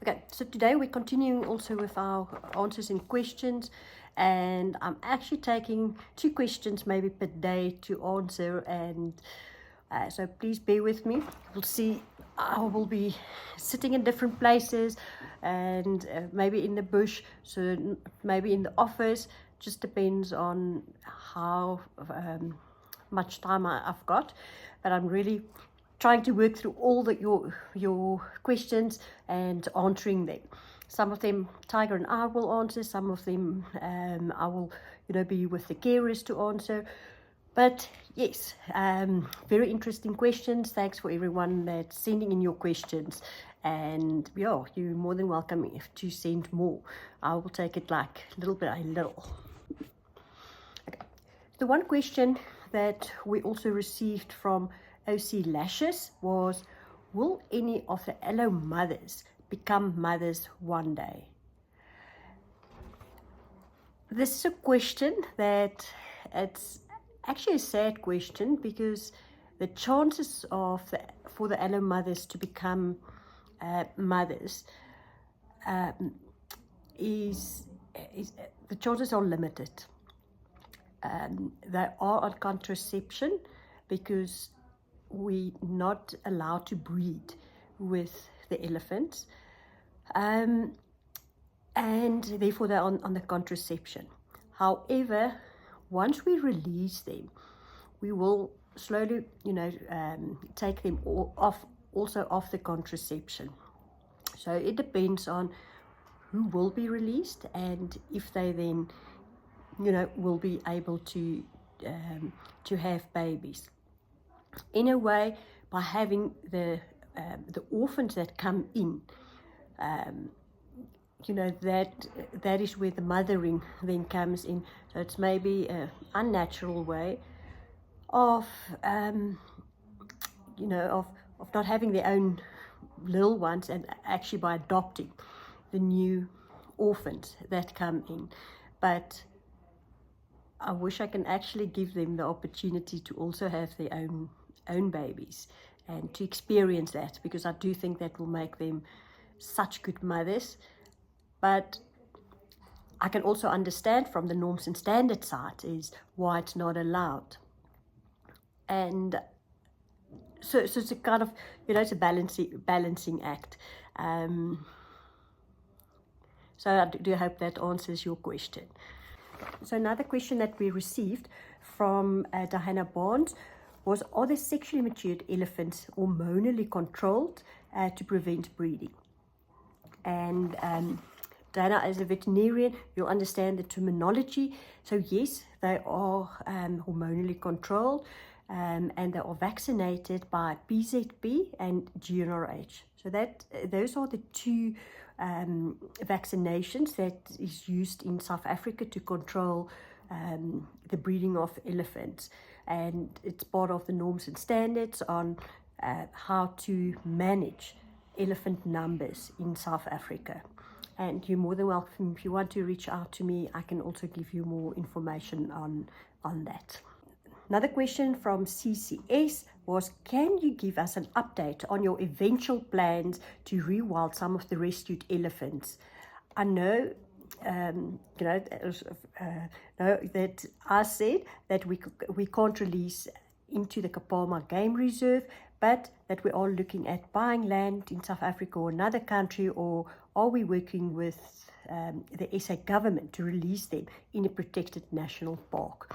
Okay, so today we're continuing also with our answers and questions, and I'm actually taking 2 questions maybe per day to answer, and so please bear with me. You'll see I will be sitting in different places, and maybe in the bush, so maybe in the office, just depends on how much time I've got, but I'm really trying to work through all your questions and answering them. Some of them Tigere and I will answer, some of them I will be with the carers to answer. But yes, very interesting questions. Thanks for everyone that's sending in your questions, and yeah, you're more than welcome to send more. I will take it like little by little. Okay. The one question that we also received from OC Lashes was, will any of the allo mothers become mothers one day? This is a question that it's actually a sad question, because the chances for the allo mothers to become mothers the chances are limited. They are on contraception because we're not allowed to breed with the elephants, and therefore they're on the contraception. However, once we release them, we will slowly take them also off the contraception. So it depends on who will be released, and if they then will be able to have babies. In a way, by having the orphans that come in, that is where the mothering then comes in. So it's maybe an unnatural way of of not having their own little ones, and actually by adopting the new orphans that come in. But I wish I can actually give them the opportunity to also have their own babies and to experience that, because I do think that will make them such good mothers. But I can also understand from the norms and standards side is why it's not allowed. And so it's a kind of, it's a balancing act. So I do hope that answers your question. So another question that we received from Diana Barnes was, are the sexually matured elephants hormonally controlled to prevent breeding? And Diana, as a veterinarian, you'll understand the terminology. So yes, they are hormonally controlled, and they are vaccinated by PZP and GnRH. So those are the 2 vaccinations that is used in South Africa to control the breeding of elephants, and it's part of the norms and standards on how to manage elephant numbers in South Africa. And you're more than welcome, if you want to reach out to me, I can also give you more information on that. Another question from CCS was, can you give us an update on your eventual plans to rewild some of the rescued elephants? I know, that I said that we can't release into the Kapama Game Reserve, but that we are looking at buying land in South Africa or another country, or are we working with the SA government to release them in a protected national park?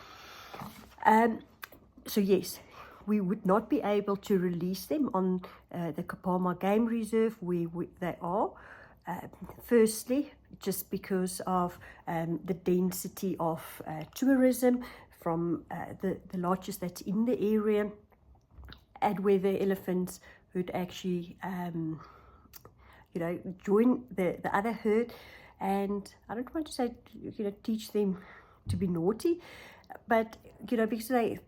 So yes, we would not be able to release them on the Kapama Game Reserve where they are. Firstly, just because of the density of tourism from the lodges that's in the area, and where the elephants would actually join the other herd. And I don't want to say teach them to be naughty, but because they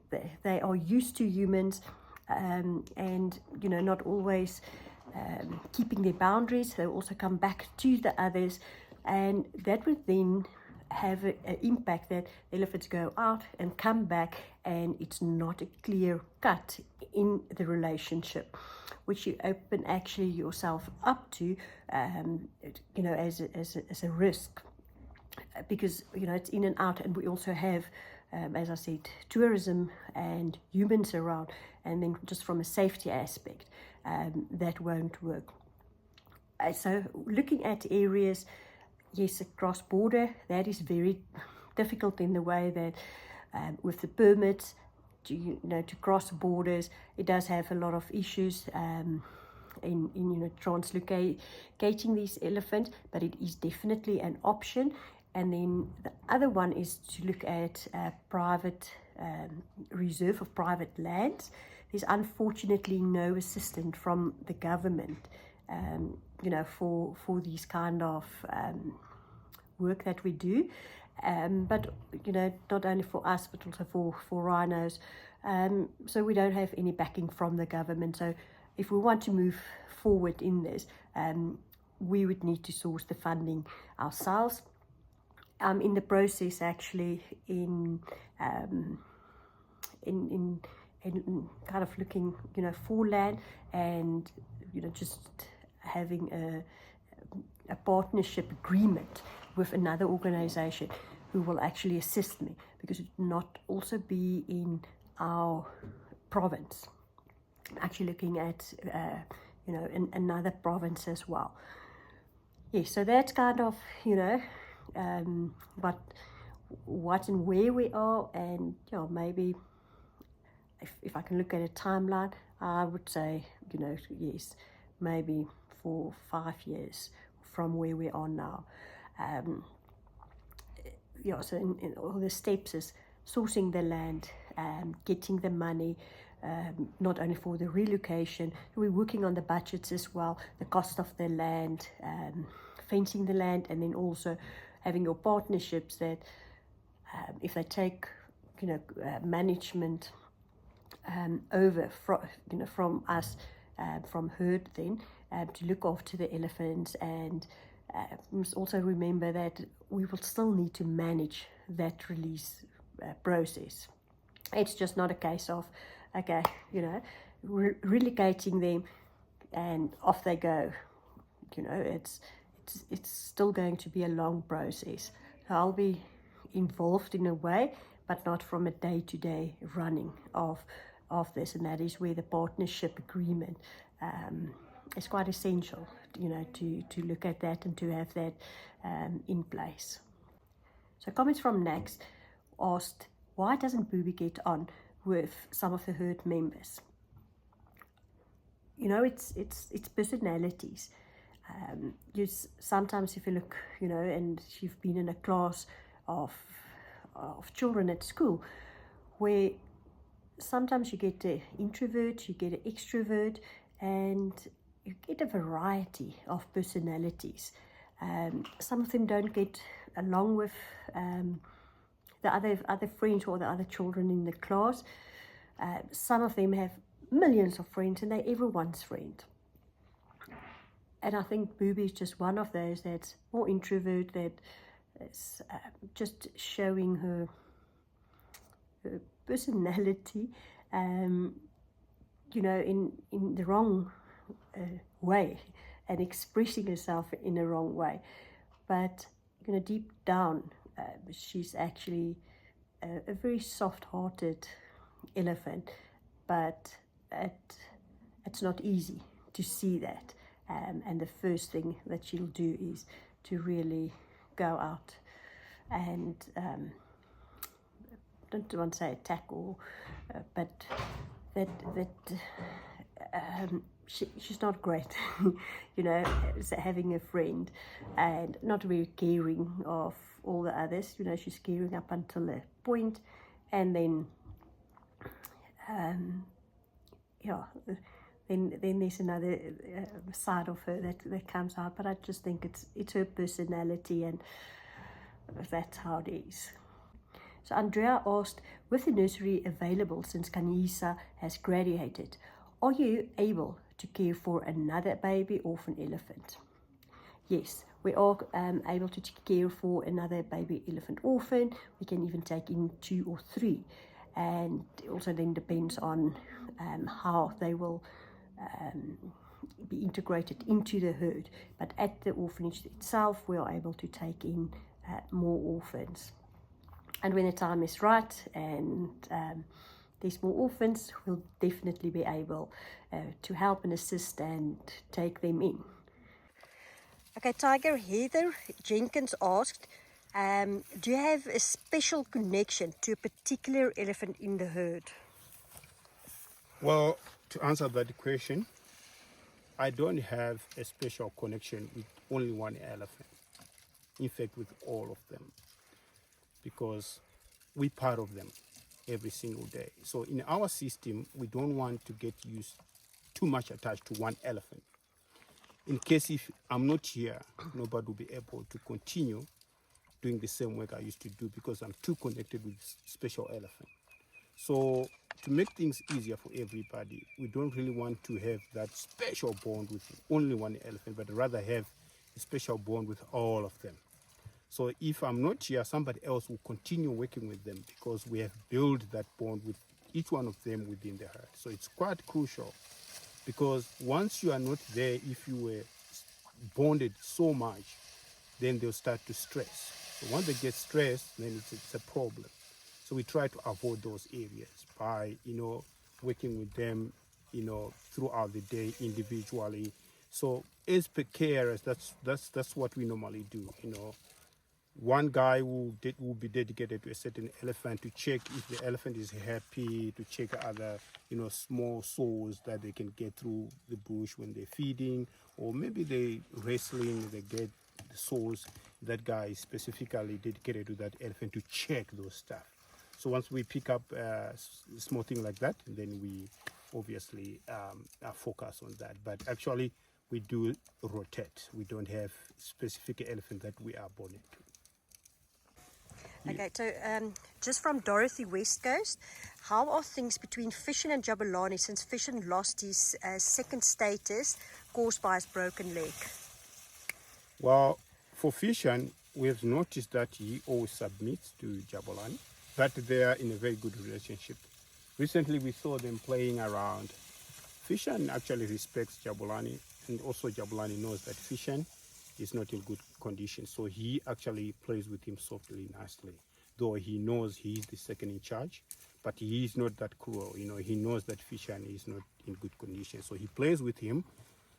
are used to humans, and not always keeping their boundaries, they also come back to the others, and that would then have an impact that the elephants go out and come back and it's not a clear cut in the relationship, which you open actually yourself up to, you know, as a risk, because, you know, it's in and out. And we also have, as I said, tourism and humans around, and then just from a safety aspect, that won't work. So looking at areas, yes, across border, that is very difficult in the way that with the permits to, you know, to cross borders, it does have a lot of issues in you know, translocating these elephants, but it is definitely an option. And then the other one is to look at private reserve of private lands. There's unfortunately no assistance from the government, you know, for these kind of work that we do. But, you know, not only for us, but also for rhinos. So we don't have any backing from the government. So if we want to move forward in this, we would need to source the funding ourselves. In the process, actually, in kind of looking, you know, for land, and, you know, just having a partnership agreement with another organization who will actually assist me, because it will not also be in our province. I'm actually looking at, you know, in another province as well. Yes, so that's kind of, you know, what and where we are. And, you know, maybe if I can look at a timeline, I would say, you know, yes, maybe 4 or 5 years from where we are now. Yeah, so in all the steps is sourcing the land, getting the money, not only for the relocation, we're working on the budgets as well, the cost of the land, fencing the land, and then also having your partnerships that if they take, you know, management over from, you know, from us, from herd, then to look after the elephants. And we must also remember that we will still need to manage that release process. It's just not a case of, okay, you know, relocating them and off they go. You know, it's still going to be a long process. I'll be involved in a way, but not from a day-to-day running of this. And that is where the partnership agreement is quite essential, you know, to look at that and to have that in place. So comments from Nax asked, why doesn't Boobie get on with some of the herd members? You know, it's personalities. Sometimes if you look, you know, and you've been in a class of children at school, where sometimes you get an introvert, you get an extrovert, and you get a variety of personalities. Some of them don't get along with the other friends or the other children in the class. Some of them have millions of friends and they're everyone's friend. And I think Boobie is just one of those that's more introvert, that is just showing her personality, you know, in the wrong way, and expressing herself in a wrong way. But, you know, deep down, she's actually a very soft-hearted elephant, but it's not easy to see that. And the first thing that she'll do is to really go out and don't want to say attack, or but that she's not great, you know, having a friend and not very caring of all the others. You know, she's caring up until a point, and then yeah, then there's another side of her that comes out. But I just think it's her personality, and that's how it is. So Andrea asked, with the nursery available since Kanisa has graduated, are you able to care for another baby orphan elephant? Yes, we are able to care for another baby elephant orphan. We can even take in 2 or 3. and it also then depends on how they will be integrated into the herd. But at the orphanage itself, we are able to take in more orphans. And when the time is right and there's more orphans, we'll definitely be able to help and assist and take them in. Okay, Tiger, Heather Jenkins asked, do you have a special connection to a particular elephant in the herd? Well, to answer that question, I don't have a special connection with only one elephant. In fact, with all of them, because we're part of them every single day. So in our system, we don't want to get used too much attached to one elephant. In case if I'm not here, nobody will be able to continue doing the same work I used to do because I'm too connected with special elephant. So to make things easier for everybody, we don't really want to have that special bond with only one elephant, but rather have a special bond with all of them. So if I'm not here, somebody else will continue working with them because we have built that bond with each one of them within the herd. So it's quite crucial because once you are not there, if you were bonded so much, then they'll start to stress. So once they get stressed, then it's a problem. So we try to avoid those areas by, working with them, throughout the day individually. So as per carers, that's what we normally do. One guy will be dedicated to a certain elephant to check if the elephant is happy, to check other, small sores that they can get through the bush when they're feeding, or maybe they wrestling, they get the sores. That guy is specifically dedicated to that elephant to check those stuff. So once we pick up a small thing like that, then we obviously focus on that. But actually, we do rotate. We don't have specific elephant that we are bonded to. Okay, so just from Dorothy West Coast, how are things between Fission and Jabulani since Fission lost his second status caused by his broken leg? Well, for Fission, we have noticed that he always submits to Jabulani, that they are in a very good relationship. Recently, we saw them playing around. Fission actually respects Jabulani, and also Jabulani knows that Fission is not in good condition. So he actually plays with him softly, nicely, though he knows he's the second in charge, but he is not that cruel. He knows that Fission is not in good condition. So he plays with him,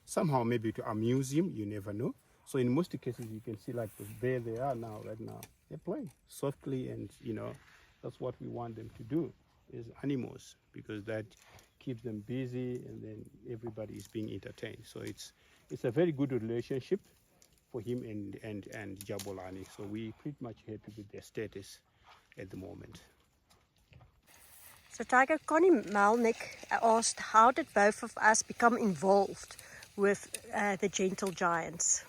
somehow maybe to amuse him, you never know. So in most cases, you can see like there they are now, right now. They're playing softly, and that's what we want them to do, is animals, because that keeps them busy and then everybody is being entertained. So it's a very good relationship for him and Jabulani. So we're pretty much happy with their status at the moment. So Tiger, Connie Malnick asked, how did both of us become involved with the Gentle Giants?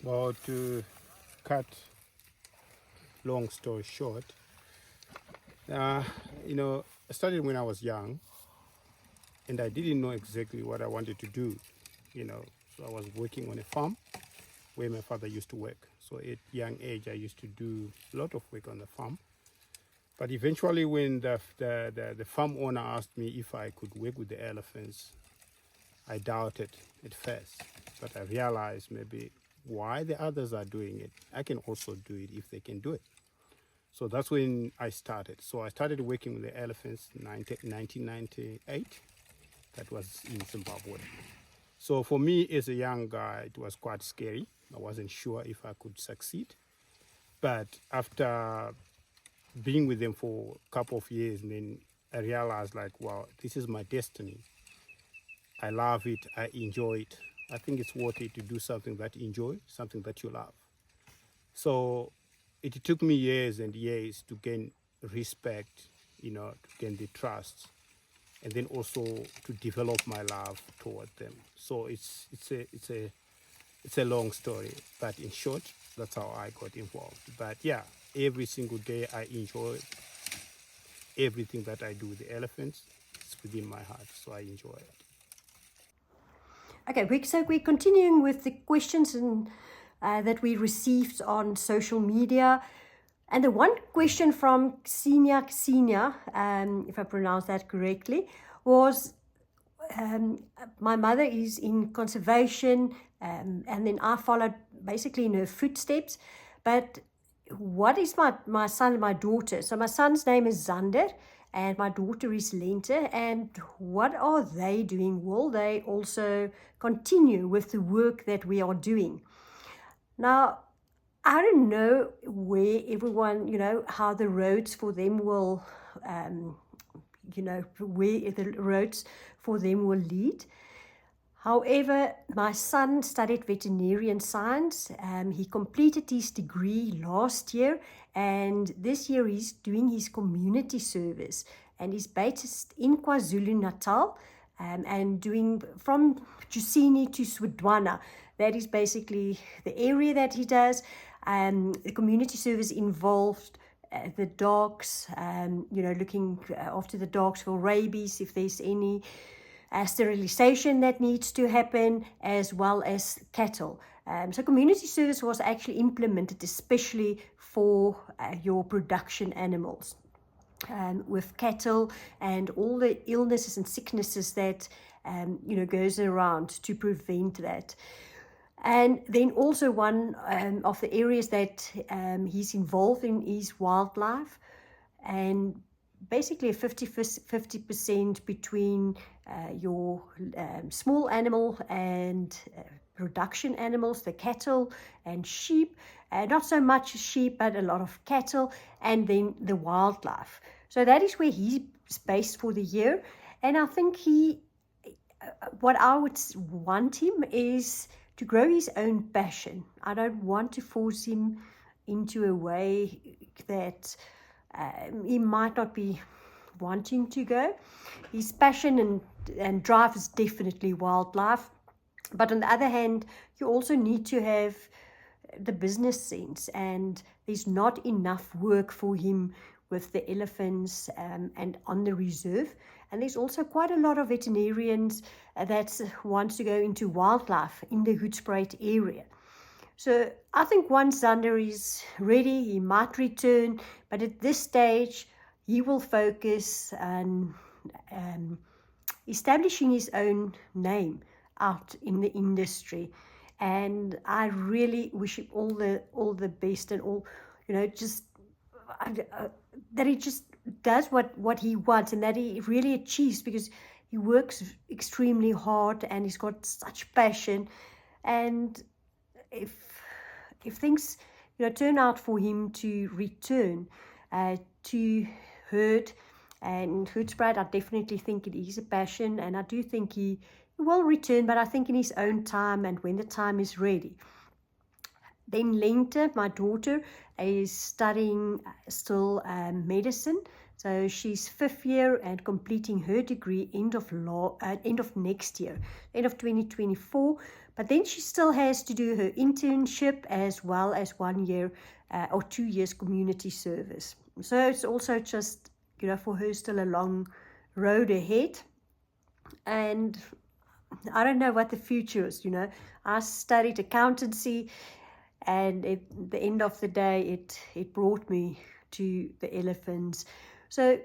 Well, to cut long story short, I started when I was young, and I didn't know exactly what I wanted to do. So I was working on a farm where my father used to work. So at young age, I used to do a lot of work on the farm. But eventually, when the farm owner asked me if I could work with the elephants, I doubted at first. But I realized maybe why the others are doing it, I can also do it if they can do it. So that's when I started. So I started working with the elephants in 1998. That was in Zimbabwe. So for me as a young guy, it was quite scary. I wasn't sure if I could succeed. But after being with them for a couple of years, then I realized like, wow, this is my destiny. I love it. I enjoy it. I think it's worth it to do something that you enjoy, something that you love. So it took me years and years to gain respect, to gain the trust, and then also to develop my love toward them. So it's a long story, but in short, that's how I got involved. But yeah, every single day I enjoy everything that I do with the elephants. It's within my heart, so I enjoy it. Okay, so we're continuing with the questions that we received on social media. And the one question from Xenia, if I pronounce that correctly, was my mother is in conservation, and then I followed basically in her footsteps. But what is my son and my daughter? So my son's name is Zander, and my daughter is Lente. And what are they doing? Will they also continue with the work that we are doing? Now, I don't know where everyone, how the roads for them will, where the roads for them will lead. However, my son studied veterinarian science. He completed his degree last year, and this year he's doing his community service. And he's based in KwaZulu-Natal, and doing from Jusini to Swidwana. That is basically the area that he does. The community service involved the dogs, looking after the dogs for rabies, if there's any sterilization that needs to happen, as well as cattle. So community service was actually implemented especially for your production animals, with cattle and all the illnesses and sicknesses that goes around to prevent that. And then also one of the areas that he's involved in is wildlife, and basically a 50% between your small animal and production animals, the cattle and sheep, not so much sheep, but a lot of cattle, and then the wildlife. So that is where he's based for the year. And I think what I would want him is to grow his own passion. I don't want to force him into a way that he might not be wanting to go. His passion and drive is definitely wildlife. But on the other hand, you also need to have the business sense, and there's not enough work for him with the elephants and on the reserve. And there's also quite a lot of veterinarians that wants to go into wildlife in the Hoedspruit area. So I think once Zander is ready, he might return, but at this stage, he will focus on establishing his own name out in the industry. And I really wish him all the best, and all, just that he just does what he wants, and that he really achieves, because he works extremely hard and he's got such passion. And if things turn out for him to return to herd and Hoedspruit, I definitely think it is a passion, and I do think he will return, but I think in his own time and when the time is ready. Then Lente, my daughter, is studying still medicine. So she's 5th year and completing her degree end of next year, end of 2024. But then she still has to do her internship as well as 1 year or 2 years community service. So it's also just, for her still a long road ahead. And I don't know what the future is, I studied accountancy, and at the end of the day, it brought me to the elephants. So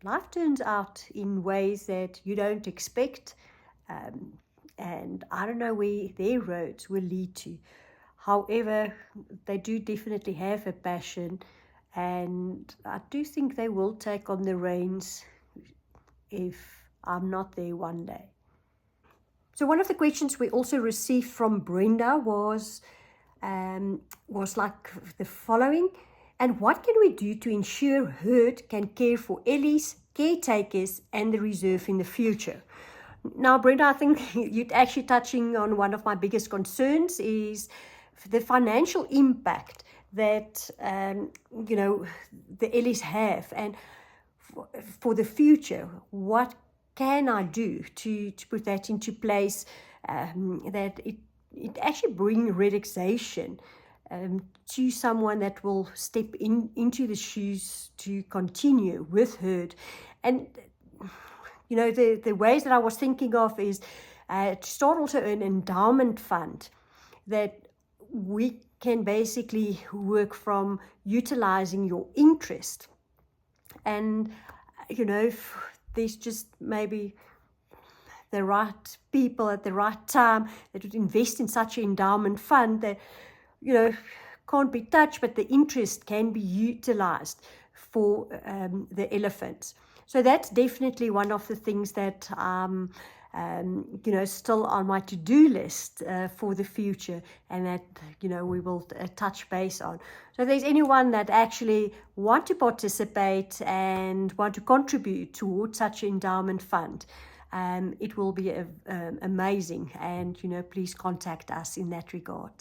life turns out in ways that you don't expect, and I don't know where their roads will lead to. However, they do definitely have a passion, and I do think they will take on the reins if I'm not there one day. So one of the questions we also received from Brenda was like the following: and what can we do to ensure herd can care for Ellie's caretakers and the reserve in the future? Now, Brenda, I think you're actually touching on one of my biggest concerns, is the financial impact that the Ellies have, and for the future, what can I do to put that into place, that it actually bring relaxation to someone that will step into the shoes to continue with herd. And the ways that I was thinking of is to start also an endowment fund that we can basically work from utilizing your interest. And, you know, if there's just maybe the right people at the right time that would invest in such an endowment fund that, you know, can't be touched, but the interest can be utilized for the elephants. So that's definitely one of the things that you know, still on my to-do list for the future, and that, you know, we will touch base on. So if there's anyone that actually want to participate and want to contribute towards such an endowment fund, it will be amazing, and, you know, please contact us in that regard.